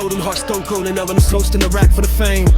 Payload and heart stone cold and oven toast in the rack for the fame.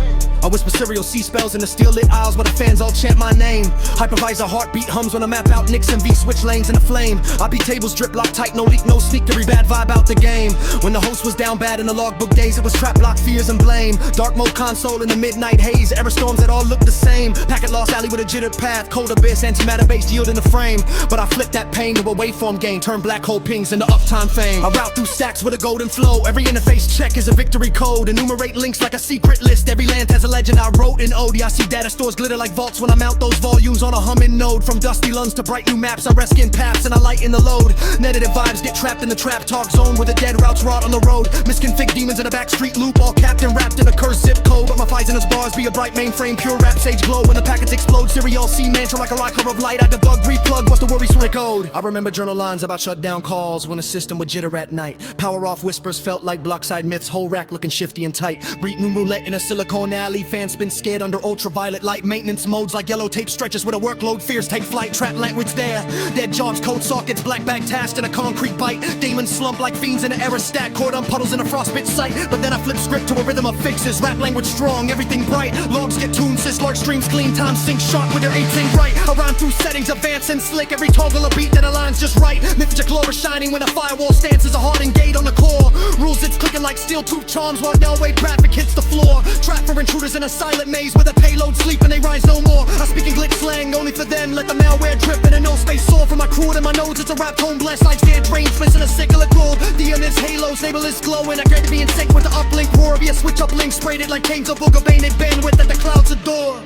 I whisper cereal sea spells in the steel lit aisles where the fans all chant my name. Hypervisor heartbeat hums when I map out Nixon V switch lanes in the flame. I beat tables drip lock tight, no leak, no sneak, every bad vibe out the game. When the host was down bad in the logbook days, it was trap block fears and blame. Dark mode console in the midnight haze, error storms that all look the same. Packet lost alley with a jitter path, cold abyss, antimatter based yield in the frame. But I flip that pain to a waveform gain, turn black hole pings into uptime fame. I route through stacks with a golden flow, every interface check is a victory code. Enumerate links like a secret list, every land has a legend I wrote in OD. I see data stores glitter like vaults when I mount those volumes on a humming node. From dusty lungs to bright new maps, I rest in paths and I lighten the load. Negative vibes get trapped in the trap talk zone where the dead routes rot on the road. Misconfig demons in a backstreet loop, all capped and wrapped in a cursed zip code. But my poisonous bars be a bright mainframe, pure rap sage glow. When the packets explode, serial C mantra like a rocker of light. I debug, replug, what's the worry swing code? I remember journal lines about shut down calls when the system would jitter at night. Power off whispers felt like blockside myths, whole rack looking shifty and tight. Breed new roulette in a silicone alley, fans spin scared under ultraviolet light. Maintenance modes like yellow tape stretches with a workload, fears take flight. Trap language there, dead jobs, code sockets, black bag tasked in a concrete bite. Demons slump like fiends in an error stack, cordon puddles in a frostbit sight. But then I flip script to a rhythm of fixes, rap language strong, everything bright. Logs get tuned, cis large streams clean, time sync sharp with their 18 right. I rhyme through settings, advance and slick, every toggle a beat that aligns just right. Mythic glow is shining when a firewall stance is a hardened gate on the core. Rules it's clicking like steel tooth charms while Delway traffic hits the floor. Trap for intruders in a silent maze where the payload sleep and they rise no more. I speak in glitch slang only for them, let the malware drip in a no space soar. From my crew and my nose, it's a rap tone blessed. I stand drain, splits in a cyclic globe. DNS halos, label is glowing. I grade to be in sync with the uplink roar. Be a switch uplink, sprayed it like Kings of Booga Bane, bandwidth that the clouds adore.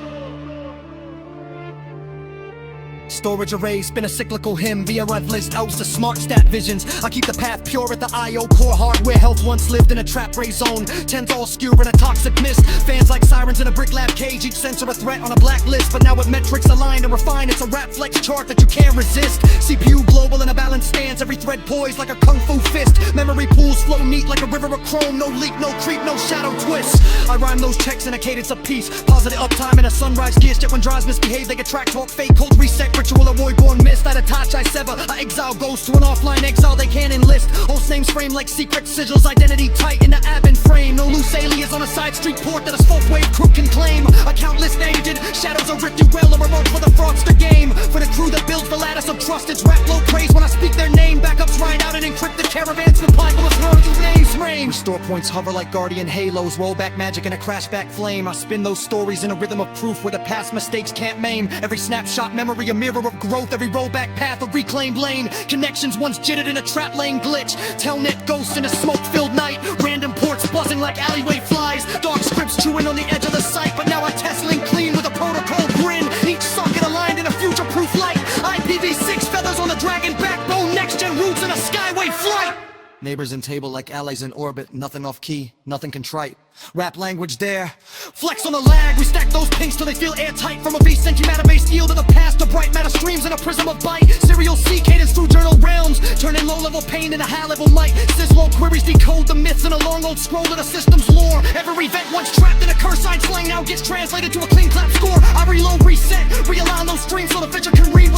Storage arrays spin a cyclical hymn via rev list outs to smart stat visions. I keep the path pure at the IO core hardware. Health once lived in a trap ray zone, tens all skew in a toxic mist. Fans like sirens in a brick lab cage, each sensor a threat on a blacklist. But now with metrics aligned and refined, it's a rap flex chart that you can't resist. CPU global in a balanced stance, every thread poised like a kung fu fist. Memory pools flow neat like a river of chrome, no leak, no creep, no shadow twist. I rhyme those checks in a cadence of peace, positive uptime in a sunrise gears. Yet when drives misbehave, they get track talk, fake code reset. Ritual avoid born mist, I detach, I sever. I exile ghosts to an offline exile they can't enlist. Host names framed like secret sigils, identity tight in the admin frame. No loose alias on a side street port that a folk wave crew can claim. A countless agent, shadows are ripped well or remote for the fraudster game. For the crew that builds the lattice of trust, it's rap low praise when I speak their name. Backups ride out and encrypt the caravans with mindfulness names frame. Restore points hover like guardian halos, roll back magic in a crashback flame. I spin those stories in a rhythm of proof where the past mistakes can't maim. Every snapshot memory a mirror of growth, every rollback path a reclaimed lane. Connections once jittered in a trap lane glitch. Telnet ghosts in a smoke-filled night. Random ports buzzing like alleyway flies. Dark scripts chewing on the edge of the site. But now I test link clean with a protocol grin. Each socket aligned in a future-proof light. IPv6 feathers on the dragon backbone. Next-gen roots in a skyway flight. Neighbors in table like allies in orbit. Nothing off key, nothing contrite. Rap language there. Flex on the lag, we stack those pinks till they feel airtight. From a beast antimatter based yield of the past to bright matter streams in a prism of bite. Serial C cadence through journal realms, turning low-level pain into high-level might. Syslow queries decode the myths in a long old scroll of the system's lore. Every event once trapped in a curse-side slang now gets translated to a clean clap score. I reload, reset, realign those streams so the vision can read